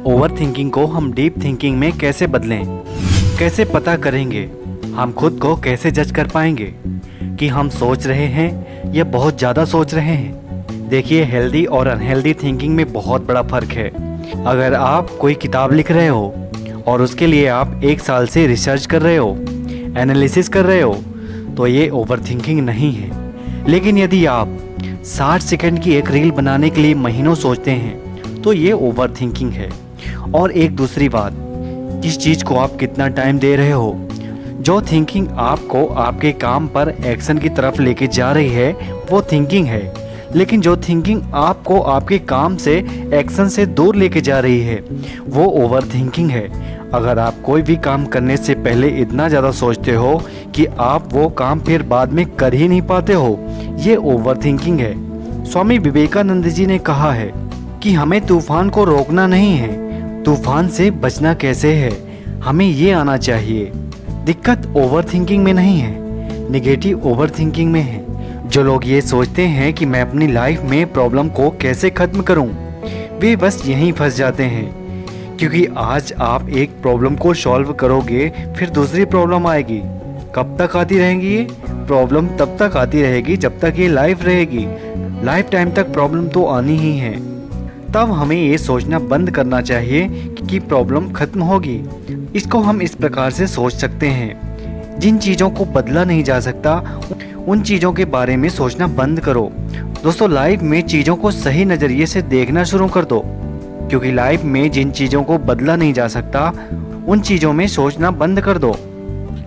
Over thinking को हम deep thinking में कैसे बदलें, कैसे पता करेंगे, हम खुद को कैसे जज कर पाएंगे कि हम सोच रहे हैं या बहुत ज़्यादा सोच रहे हैं। देखिए, हेल्दी और अनहेल्दी थिंकिंग में बहुत बड़ा फ़र्क है। अगर आप कोई किताब लिख रहे हो और उसके लिए आप 1 साल से रिसर्च कर रहे हो, एनालिसिस कर रहे हो, तो ये ओवर थिंकिंग नहीं है। लेकिन यदि आप 60 सेकंड की एक रील बनाने के लिए महीनों सोचते हैं तो ये ओवर थिंकिंग है। और एक दूसरी बात, किस चीज़ को आप कितना टाइम दे रहे हो। जो थिंकिंग आपको आपके काम पर एक्शन की तरफ लेके जा रही है वो थिंकिंग है, लेकिन जो थिंकिंग आपको आपके काम से एक्शन से दूर लेके जा रही है वो ओवर थिंकिंग है। अगर आप कोई भी काम करने से पहले इतना ज़्यादा सोचते हो कि आप वो काम फिर बाद में कर ही नहीं पाते हो, ये ओवर थिंकिंग है। स्वामी विवेकानंद जी ने कहा है कि हमें तूफान को रोकना नहीं है, तूफान से बचना कैसे है, हमें ये आना चाहिए। दिक्कत ओवर थिंकिंग में नहीं है, नेगेटिव ओवर थिंकिंग में है। जो लोग ये सोचते हैं कि मैं अपनी लाइफ में प्रॉब्लम को कैसे ख़त्म करूं, वे बस यहीं फंस जाते हैं। क्योंकि आज आप एक प्रॉब्लम को सॉल्व करोगे फिर दूसरी प्रॉब्लम आएगी। कब तक आती रहेंगी ये प्रॉब्लम? तब तक आती रहेगी जब तक ये लाइफ रहेगी। लाइफ टाइम तक प्रॉब्लम तो आनी ही है। तब हमें ये सोचना बंद करना चाहिए कि प्रॉब्लम खत्म होगी। इसको हम इस प्रकार से सोच सकते हैं, जिन चीज़ों को बदला नहीं जा सकता उन चीज़ों के बारे में सोचना बंद करो। दोस्तों, लाइफ में चीज़ों को सही नज़रिए से देखना शुरू कर दो, क्योंकि लाइफ में जिन चीज़ों को बदला नहीं जा सकता उन चीज़ों में सोचना बंद कर दो।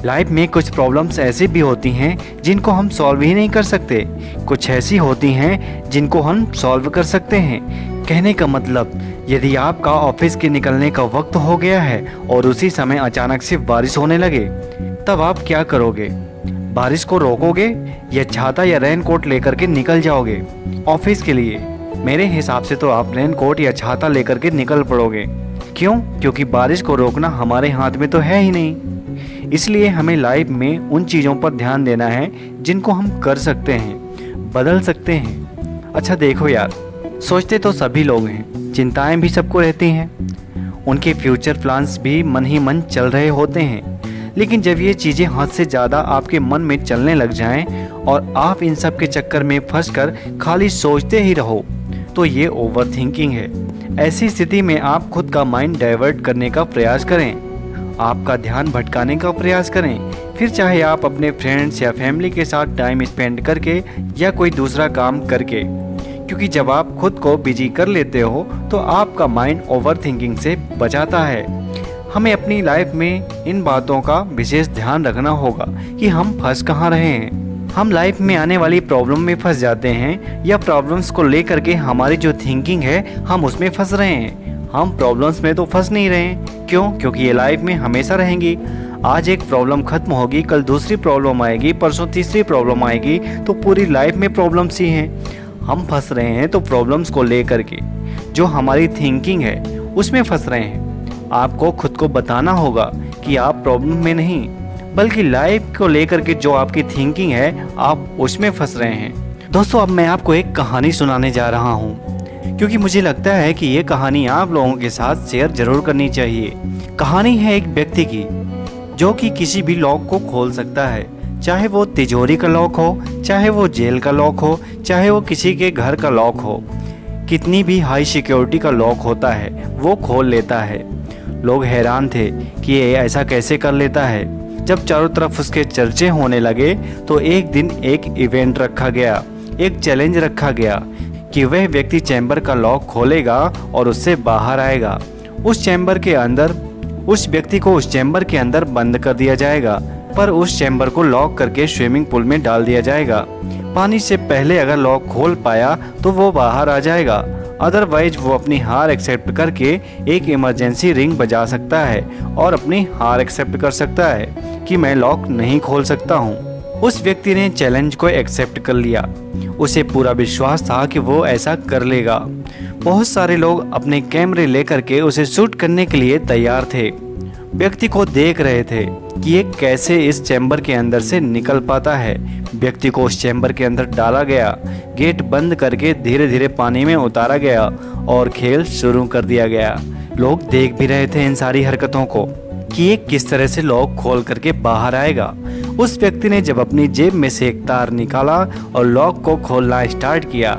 लाइफ में कुछ प्रॉब्लम्स ऐसी भी होती हैं जिनको हम सॉल्व ही नहीं कर सकते, कुछ ऐसी होती हैं जिनको हम सॉल्व कर सकते हैं। कहने का मतलब, यदि आपका ऑफिस के निकलने का वक्त हो गया है और उसी समय अचानक से बारिश होने लगे, तब आप क्या करोगे? बारिश को रोकोगे या छाता या रेनकोट लेकर के निकल जाओगे ऑफिस के लिए? मेरे हिसाब से तो आप रेनकोट या छाता लेकर के निकल पड़ोगे। क्यों? क्योंकि बारिश को रोकना हमारे हाथ में तो है ही नहीं। इसलिए हमें लाइफ में उन चीज़ों पर ध्यान देना है जिनको हम कर सकते हैं, बदल सकते हैं। अच्छा देखो यार, सोचते तो सभी लोग हैं, चिंताएं भी सबको रहती हैं, उनके फ्यूचर प्लान्स भी मन ही मन चल रहे होते हैं। लेकिन जब ये चीज़ें हद से ज़्यादा आपके मन में चलने लग जाएं और आप इन सब के चक्कर में फंसकर खाली सोचते ही रहो, तो ये ओवर थिंकिंग है। ऐसी स्थिति में आप खुद का माइंड डाइवर्ट करने का प्रयास करें, आपका ध्यान भटकाने का प्रयास करें। फिर चाहे आप अपने फ्रेंड्स या फैमिली के साथ टाइम स्पेंड करके या कोई दूसरा काम करके, क्योंकि जब आप खुद को बिजी कर लेते हो तो आपका माइंड ओवर थिंकिंग से बचाता है। हमें अपनी लाइफ में इन बातों का विशेष ध्यान रखना होगा कि हम फंस कहाँ रहे हैं। हम लाइफ में आने वाली प्रॉब्लम में फंस जाते हैं या प्रॉब्लम्स को लेकर के हमारी जो थिंकिंग है हम उसमें फंस रहे हैं। हम प्रॉब्लम्स में तो फंस नहीं रहे हैं। क्यों? क्योंकि ये लाइफ में हमेशा रहेंगी। आज एक प्रॉब्लम खत्म होगी, कल दूसरी प्रॉब्लम आएगी, परसों तीसरी प्रॉब्लम आएगी, तो पूरी लाइफ में प्रॉब्लम्स ही हैं। हम फंस रहे हैं तो प्रॉब्लम्स को लेकर के, जो हमारी थिंकिंग है उसमें फंस रहे हैं। आपको खुद को बताना होगा कि आप प्रॉब्लम में नहीं, बल्कि लाइफ को लेकर के जो आपकी थिंकिंग है आप उसमें फंस रहे हैं। दोस्तों, अब मैं आपको एक कहानी सुनाने जा रहा हूँ, क्योंकि मुझे लगता है कि ये कहानी आप लोगों के साथ शेयर जरूर करनी चाहिए। कहानी है एक व्यक्ति की जो कि किसी भी लॉक को खोल सकता है, चाहे वो तिजोरी का लॉक हो, चाहे वो जेल का लॉक हो, चाहे वो किसी के घर का लॉक हो। कितनी भी हाई सिक्योरिटी का लॉक होता है वो खोल लेता है। लोग हैरान थे कि ये ऐसा कैसे कर लेता है। जब चारों तरफ उसके चर्चे होने लगे तो एक दिन एक इवेंट रखा गया, एक चैलेंज रखा गया कि वह व्यक्ति चैम्बर का लॉक खोलेगा और उससे बाहर आएगा। उस व्यक्ति को उस चैम्बर के अंदर बंद कर दिया जाएगा, पर उस चैम्बर को लॉक करके स्विमिंग पूल में डाल दिया जाएगा। पानी से पहले अगर लॉक खोल पाया तो वो बाहर आ जाएगा, अदरवाइज वो अपनी हार एक्सेप्ट करके एक इमरजेंसी रिंग बजा सकता है और अपनी हार एक्सेप्ट कर सकता है कि मैं लॉक नहीं खोल सकता हूँ। उस व्यक्ति ने चैलेंज को एक्सेप्ट कर लिया। उसे पूरा विश्वास था कि वो ऐसा कर लेगा। बहुत सारे लोग अपने कैमरे लेकर के उसे शूट करने के लिए तैयार थे। व्यक्ति को देख रहे थे कि ये कैसे इस चैम्बर के अंदर से निकल पाता है। व्यक्ति को उस चैम्बर के अंदर डाला गया, गेट बंद करके धीरे धीरे पानी में उतारा गया और खेल शुरू कर दिया गया। लोग देख भी रहे थे इन सारी हरकतों को कि ये किस तरह से लॉक खोल करके बाहर आएगा। उस व्यक्ति ने जब अपनी जेब में से एक तार निकाला और लॉक को खोलना स्टार्ट किया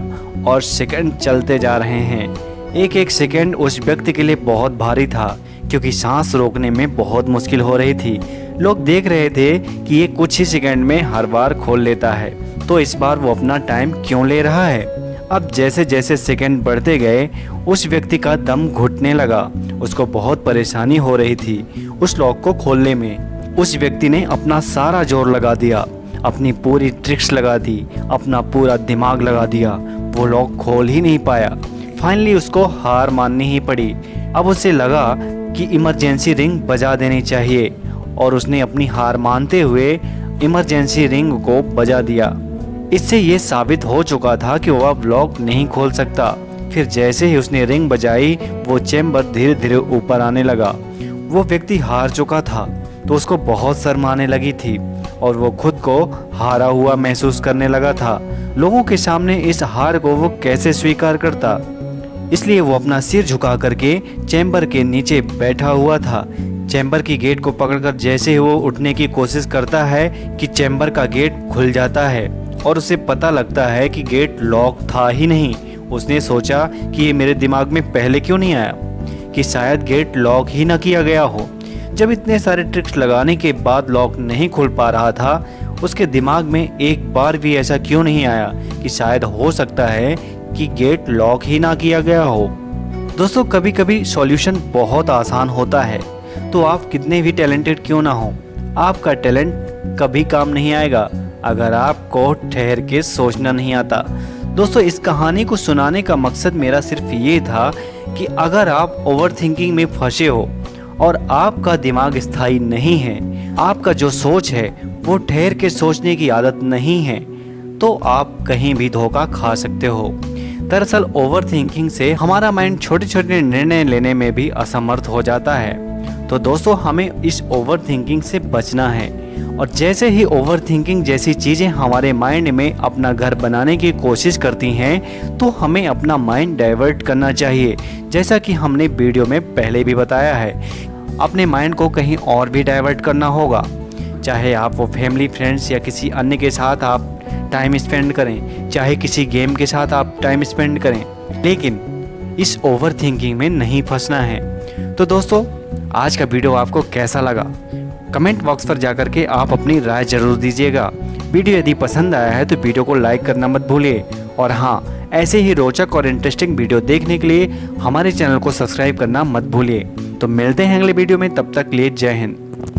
और सेकंड चलते जा रहे हैं। एक एक सेकंड उस व्यक्ति के लिए बहुत भारी था क्योंकि सांस रोकने में बहुत मुश्किल हो रही थी। लोग देख रहे थे कि ये कुछ ही सेकंड में हर बार खोल लेता है, तो इस बार वो अपना टाइम क्यों ले रहा है। अब जैसे जैसे सेकंड बढ़ते गए उस व्यक्ति का दम घुटने लगा। उसको बहुत परेशानी हो रही थी उस लॉक को खोलने में। उस व्यक्ति ने अपना सारा जोर लगा दिया, अपनी पूरी ट्रिक्स लगा दी, अपना पूरा दिमाग लगा दिया, वो लॉक खोल ही नहीं पाया। फाइनली उसको हार माननी ही पड़ी। अब उसे लगा कि इमरजेंसी रिंग बजा देनी चाहिए और उसने अपनी हार मानते हुए इमरजेंसी रिंग को बजा दिया। इससे ये साबित हो चुका था कि वो अब लॉक नहीं खोल सकता। फिर जैसे ही उसने रिंग बजाई वो चैम्बर धीरे धीरे ऊपर आने लगा। वो व्यक्ति हार चुका था तो उसको बहुत शर्म आने लगी थी और वो खुद को हारा हुआ महसूस करने लगा था। लोगों के सामने इस हार को वो कैसे स्वीकार करता, इसलिए वो अपना सिर झुका करके चैम्बर के नीचे बैठा हुआ था। चैम्बर की गेट को पकड़कर जैसे ही वो उठने की कोशिश करता है कि चैम्बर का गेट खुल जाता है और उसे पता लगता है कि गेट लॉक था ही नहीं। उसने सोचा कि ये मेरे दिमाग में पहले क्यों नहीं आया कि शायद गेट लॉक ही ना किया गया हो। जब इतने सारे ट्रिक्स लगाने के बाद लॉक नहीं खुल पा रहा था, उसके दिमाग में एक बार भी ऐसा क्यों नहीं आया कि शायद हो सकता है कि गेट लॉक ही ना किया गया हो। दोस्तों, कभी कभी सॉल्यूशन बहुत आसान होता है, तो आप कितने भी टैलेंटेड क्यों ना हो, आपका टैलेंट कभी काम नहीं आएगा अगर आपको ठहर के सोचना नहीं आता। दोस्तों, इस कहानी को सुनाने का मकसद मेरा सिर्फ ये था कि अगर आप ओवर थिंकिंग में फंसे हो और आपका दिमाग स्थायी नहीं है, आपका जो सोच है वो ठहर के सोचने की आदत नहीं है, तो आप कहीं भी धोखा खा सकते हो। दरअसल ओवर थिंकिंग से हमारा माइंड छोटे छोटे निर्णय लेने में भी असमर्थ हो जाता है। तो दोस्तों, हमें इस ओवर थिंकिंग से बचना है और जैसे ही ओवर थिंकिंग जैसी चीज़ें हमारे माइंड में अपना घर बनाने की कोशिश करती हैं, तो हमें अपना माइंड डाइवर्ट करना चाहिए। जैसा कि हमने वीडियो में पहले भी बताया है, अपने माइंड को कहीं और भी डाइवर्ट करना होगा, चाहे आप वो फैमिली, फ्रेंड्स या किसी अन्य के साथ आप टाइम स्पेंड करें, चाहे किसी गेम के साथ आप टाइम स्पेंड करें, लेकिन इस ओवर थिंकिंग में नहीं फंसना है। तो दोस्तों, आज का वीडियो आपको कैसा लगा, कमेंट बॉक्स पर जाकर के आप अपनी राय जरूर दीजिएगा। वीडियो यदि पसंद आया है तो वीडियो को लाइक करना मत भूलिए और हाँ, ऐसे ही रोचक और इंटरेस्टिंग वीडियो देखने के लिए हमारे चैनल को सब्सक्राइब करना मत भूलिए। तो मिलते हैं अगले वीडियो में, तब तक के लिए जय हिंद।